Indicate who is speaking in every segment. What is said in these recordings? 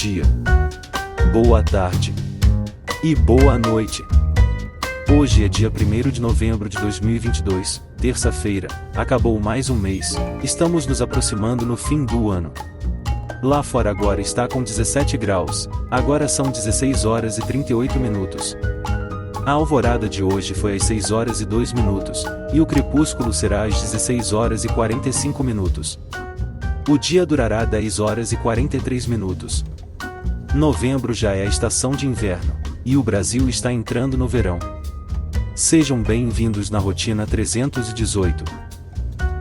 Speaker 1: dia, boa tarde e boa noite. Hoje é dia 1º de novembro de 2022, terça-feira, acabou mais um mês, estamos nos aproximando no fim do ano. Lá fora agora está com 17 graus, agora são 16 horas e 38 minutos. A alvorada de hoje foi às 6 horas e 2 minutos, e o crepúsculo será às 16 horas e 45 minutos. O dia durará 10 horas e 43 minutos. Novembro já é a estação de inverno, e o Brasil está entrando no verão. Sejam bem-vindos na Rotina 318.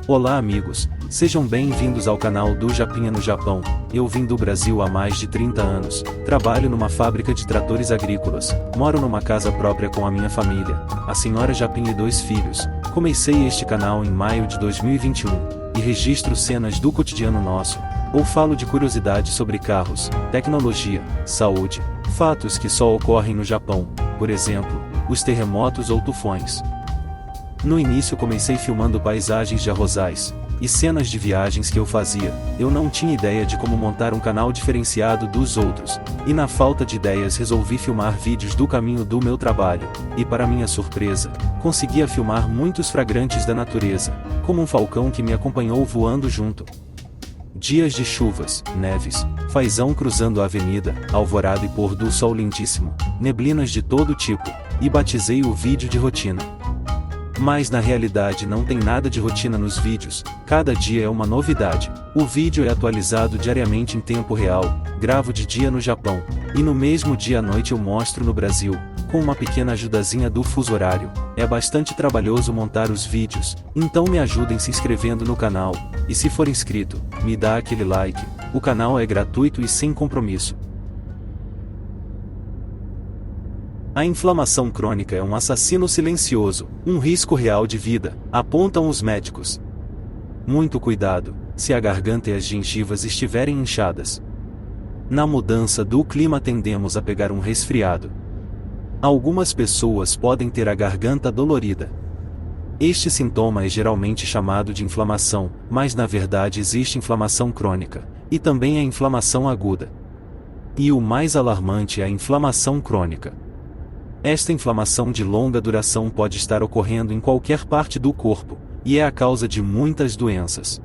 Speaker 1: Olá amigos, sejam bem-vindos ao canal do Japinha no Japão. Eu vim do Brasil há mais de 30 anos, trabalho numa fábrica de tratores agrícolas, moro numa casa própria com a minha família, a senhora Japinha e 2 filhos. Comecei este canal em maio de 2021, e registro cenas do cotidiano nosso, ou falo de curiosidades sobre carros, tecnologia, saúde, fatos que só ocorrem no Japão, por exemplo, os terremotos ou tufões. No início comecei filmando paisagens de arrozais, e cenas de viagens que eu fazia. Eu não tinha ideia de como montar um canal diferenciado dos outros, e na falta de ideias resolvi filmar vídeos do caminho do meu trabalho, e para minha surpresa, conseguia filmar muitos flagrantes da natureza, como um falcão que me acompanhou voando junto. Dias de chuvas, neves, fazão cruzando a avenida, alvorada e pôr do sol lindíssimo, neblinas de todo tipo, e batizei o vídeo de rotina. Mas na realidade não tem nada de rotina nos vídeos, cada dia é uma novidade. O vídeo é atualizado diariamente em tempo real, gravo de dia no Japão, e no mesmo dia à noite eu mostro no Brasil, com uma pequena ajudazinha do fuso horário. É bastante trabalhoso montar os vídeos, então me ajudem se inscrevendo no canal, e se for inscrito, me dá aquele like, o canal é gratuito e sem compromisso. A inflamação crônica é um assassino silencioso, um risco real de vida, apontam os médicos. Muito cuidado, se a garganta e as gengivas estiverem inchadas. Na mudança do clima tendemos a pegar um resfriado. Algumas pessoas podem ter a garganta dolorida. Este sintoma é geralmente chamado de inflamação, mas na verdade existe inflamação crônica, e também a inflamação aguda. E o mais alarmante é a inflamação crônica. Esta inflamação de longa duração pode estar ocorrendo em qualquer parte do corpo, e é a causa de muitas doenças.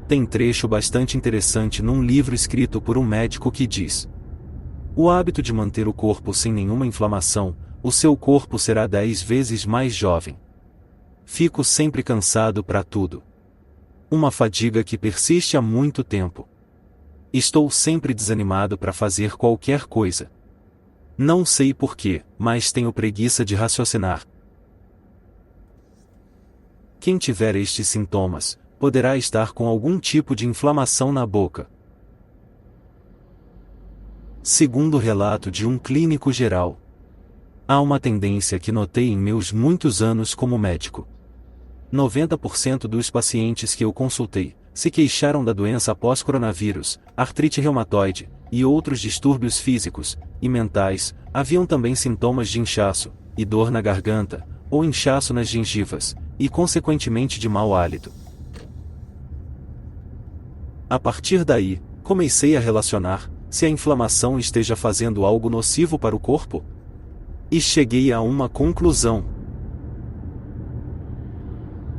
Speaker 1: Tem trecho bastante interessante num livro escrito por um médico que diz: o hábito de manter o corpo sem nenhuma inflamação, o seu corpo será 10 vezes mais jovem. Fico sempre cansado para tudo. Uma fadiga que persiste há muito tempo. Estou sempre desanimado para fazer qualquer coisa. Não sei porquê, mas tenho preguiça de raciocinar. Quem tiver estes sintomas, poderá estar com algum tipo de inflamação na boca. Segundo o relato de um clínico geral, há uma tendência que notei em meus muitos anos como médico. 90% dos pacientes que eu consultei se queixaram da doença pós-coronavírus, artrite reumatoide, e outros distúrbios físicos e mentais. Haviam também sintomas de inchaço, e dor na garganta, ou inchaço nas gengivas, e consequentemente de mau hálito. A partir daí, comecei a relacionar se a inflamação esteja fazendo algo nocivo para o corpo. E cheguei a uma conclusão.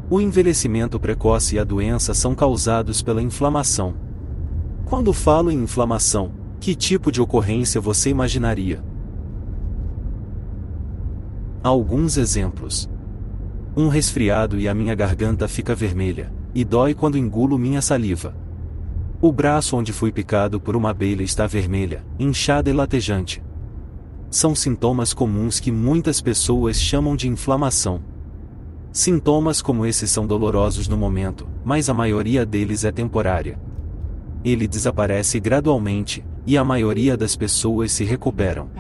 Speaker 1: O envelhecimento precoce e a doença são causados pela inflamação. Quando falo em inflamação, que tipo de ocorrência você imaginaria? Alguns exemplos. Um resfriado e a minha garganta fica vermelha, e dói quando engulo minha saliva. O braço onde fui picado por uma abelha está vermelha, inchada e latejante. São sintomas comuns que muitas pessoas chamam de inflamação. Sintomas como esses são dolorosos no momento, mas a maioria deles é temporária. Ele desaparece gradualmente, e a maioria das pessoas se recuperam.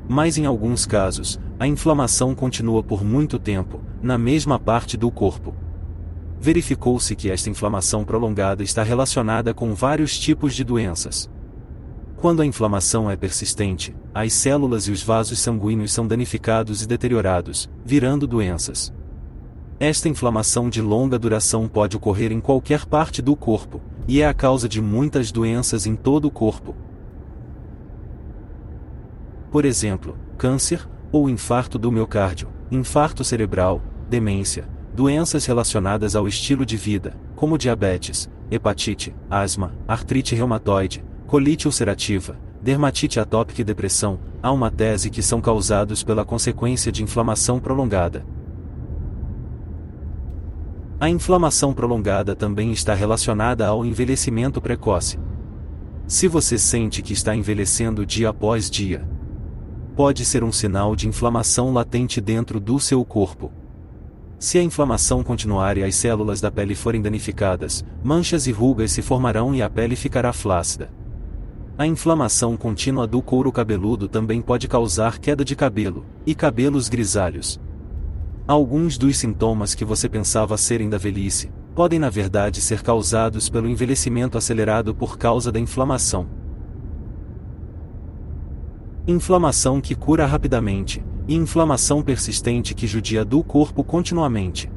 Speaker 1: Mas em alguns casos, a inflamação continua por muito tempo, na mesma parte do corpo. Verificou-se que esta inflamação prolongada está relacionada com vários tipos de doenças. Quando a inflamação é persistente, as células e os vasos sanguíneos são danificados e deteriorados, virando doenças. Esta inflamação de longa duração pode ocorrer em qualquer parte do corpo, e é a causa de muitas doenças em todo o corpo. Por exemplo, câncer, ou infarto do miocárdio, infarto cerebral, demência, doenças relacionadas ao estilo de vida, como diabetes, hepatite, asma, artrite reumatoide, colite ulcerativa, dermatite atópica e depressão. Há uma tese que são causados pela consequência de inflamação prolongada. A inflamação prolongada também está relacionada ao envelhecimento precoce. Se você sente que está envelhecendo dia após dia, pode ser um sinal de inflamação latente dentro do seu corpo. Se a inflamação continuar e as células da pele forem danificadas, manchas e rugas se formarão e a pele ficará flácida. A inflamação contínua do couro cabeludo também pode causar queda de cabelo, e cabelos grisalhos. Alguns dos sintomas que você pensava serem da velhice, podem na verdade ser causados pelo envelhecimento acelerado por causa da inflamação. Inflamação que cura rapidamente, e inflamação persistente que judia do corpo continuamente.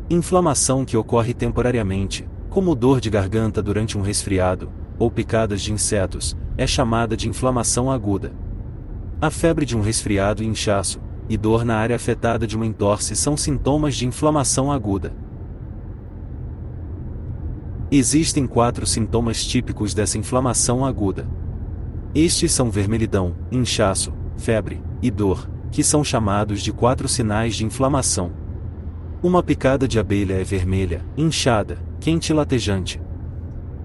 Speaker 1: Inflamação que ocorre temporariamente, como dor de garganta durante um resfriado, ou picadas de insetos, é chamada de inflamação aguda. A febre de um resfriado e inchaço, e dor na área afetada de uma entorse são sintomas de inflamação aguda. Existem 4 sintomas típicos dessa inflamação aguda. Estes são vermelhidão, inchaço, febre e dor, que são chamados de 4 sinais de inflamação. Uma picada de abelha é vermelha, inchada, quente e latejante.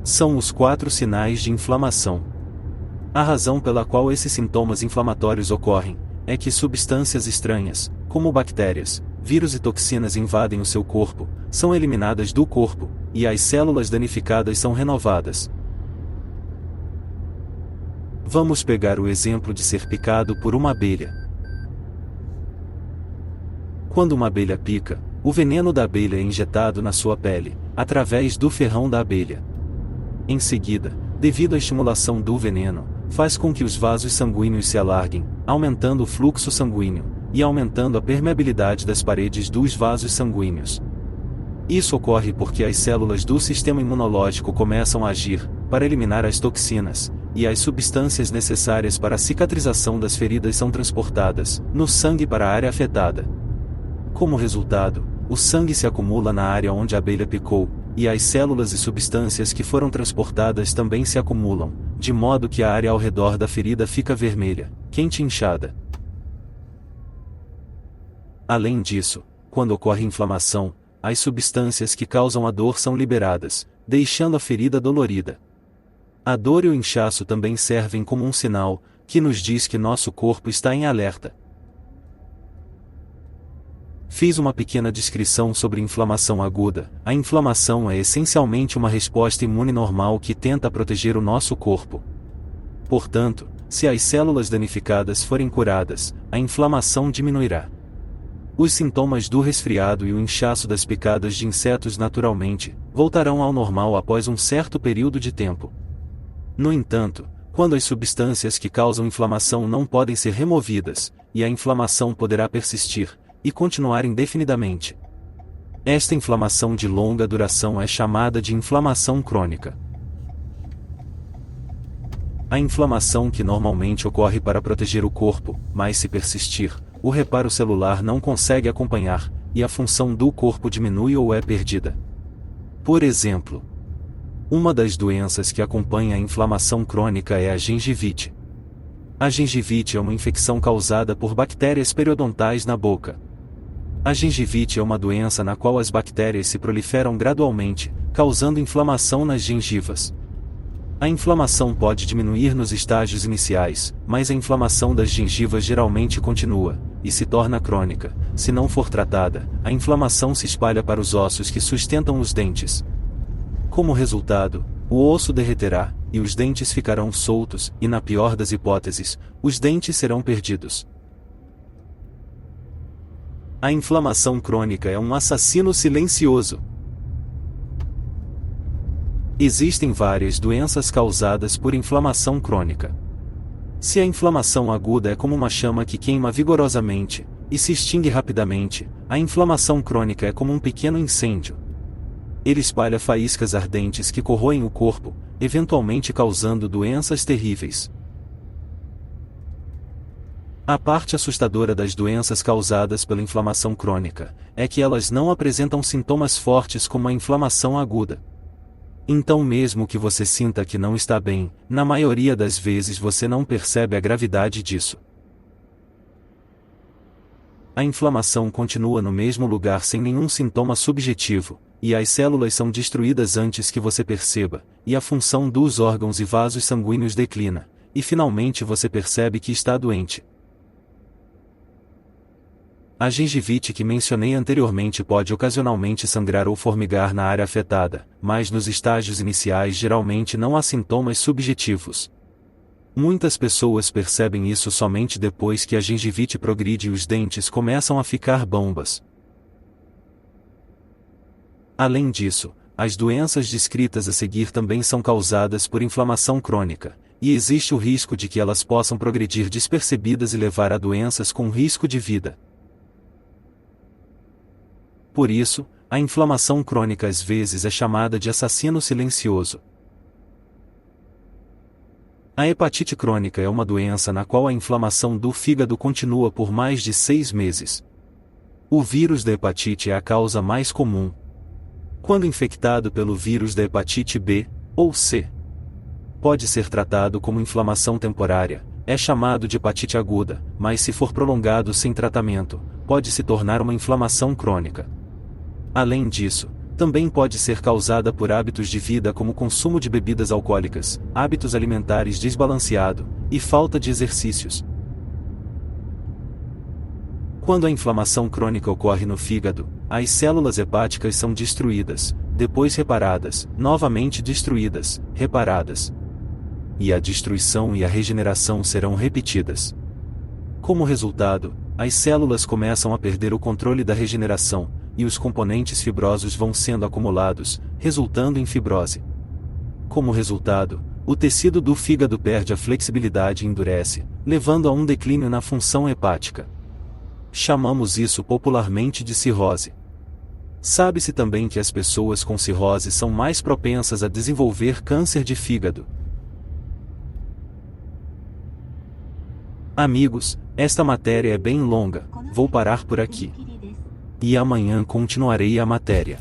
Speaker 1: São os 4 sinais de inflamação. A razão pela qual esses sintomas inflamatórios ocorrem é que substâncias estranhas, como bactérias, vírus e toxinas invadem o seu corpo, são eliminadas do corpo, e as células danificadas são renovadas. Vamos pegar o exemplo de ser picado por uma abelha. Quando uma abelha pica, o veneno da abelha é injetado na sua pele, através do ferrão da abelha. Em seguida, devido à estimulação do veneno, faz com que os vasos sanguíneos se alarguem, aumentando o fluxo sanguíneo, e aumentando a permeabilidade das paredes dos vasos sanguíneos. Isso ocorre porque as células do sistema imunológico começam a agir, para eliminar as toxinas, e as substâncias necessárias para a cicatrização das feridas são transportadas, no sangue para a área afetada. Como resultado, o sangue se acumula na área onde a abelha picou, e as células e substâncias que foram transportadas também se acumulam, de modo que a área ao redor da ferida fica vermelha, quente e inchada. Além disso, quando ocorre inflamação, as substâncias que causam a dor são liberadas, deixando a ferida dolorida. A dor e o inchaço também servem como um sinal, que nos diz que nosso corpo está em alerta. Fiz uma pequena descrição sobre inflamação aguda. A inflamação é essencialmente uma resposta imune normal que tenta proteger o nosso corpo. Portanto, se as células danificadas forem curadas, a inflamação diminuirá. Os sintomas do resfriado e o inchaço das picadas de insetos naturalmente voltarão ao normal após um certo período de tempo. No entanto, quando as substâncias que causam inflamação não podem ser removidas, e a inflamação poderá persistir, e continuar indefinidamente. Esta inflamação de longa duração é chamada de inflamação crônica. A inflamação que normalmente ocorre para proteger o corpo, mas se persistir, o reparo celular não consegue acompanhar, e a função do corpo diminui ou é perdida. Por exemplo, uma das doenças que acompanha a inflamação crônica é a gengivite. A gengivite é uma infecção causada por bactérias periodontais na boca. A gengivite é uma doença na qual as bactérias se proliferam gradualmente, causando inflamação nas gengivas. A inflamação pode diminuir nos estágios iniciais, mas a inflamação das gengivas geralmente continua, e se torna crônica. Se não for tratada, a inflamação se espalha para os ossos que sustentam os dentes. Como resultado, o osso derreterá, e os dentes ficarão soltos, e na pior das hipóteses, os dentes serão perdidos. A inflamação crônica é um assassino silencioso. Existem várias doenças causadas por inflamação crônica. Se a inflamação aguda é como uma chama que queima vigorosamente e se extingue rapidamente, a inflamação crônica é como um pequeno incêndio. Ele espalha faíscas ardentes que corroem o corpo, eventualmente causando doenças terríveis. A parte assustadora das doenças causadas pela inflamação crônica é que elas não apresentam sintomas fortes como a inflamação aguda. Então, mesmo que você sinta que não está bem, na maioria das vezes você não percebe a gravidade disso. A inflamação continua no mesmo lugar sem nenhum sintoma subjetivo, e as células são destruídas antes que você perceba, e a função dos órgãos e vasos sanguíneos declina, e finalmente você percebe que está doente. A gengivite que mencionei anteriormente pode ocasionalmente sangrar ou formigar na área afetada, mas nos estágios iniciais geralmente não há sintomas subjetivos. Muitas pessoas percebem isso somente depois que a gengivite progride e os dentes começam a ficar bombas. Além disso, as doenças descritas a seguir também são causadas por inflamação crônica, e existe o risco de que elas possam progredir despercebidas e levar a doenças com risco de vida. Por isso, a inflamação crônica às vezes é chamada de assassino silencioso. A hepatite crônica é uma doença na qual a inflamação do fígado continua por mais de 6 meses. O vírus da hepatite é a causa mais comum. Quando infectado pelo vírus da hepatite B ou C, pode ser tratado como inflamação temporária, é chamado de hepatite aguda, mas se for prolongado sem tratamento, pode se tornar uma inflamação crônica. Além disso, também pode ser causada por hábitos de vida como consumo de bebidas alcoólicas, hábitos alimentares desbalanceados e falta de exercícios. Quando a inflamação crônica ocorre no fígado, as células hepáticas são destruídas, depois reparadas, novamente destruídas, reparadas. E a destruição e a regeneração serão repetidas. Como resultado, as células começam a perder o controle da regeneração, e os componentes fibrosos vão sendo acumulados, resultando em fibrose. Como resultado, o tecido do fígado perde a flexibilidade e endurece, levando a um declínio na função hepática. Chamamos isso popularmente de cirrose. Sabe-se também que as pessoas com cirrose são mais propensas a desenvolver câncer de fígado. Amigos, esta matéria é bem longa, vou parar por aqui. E amanhã continuarei a matéria.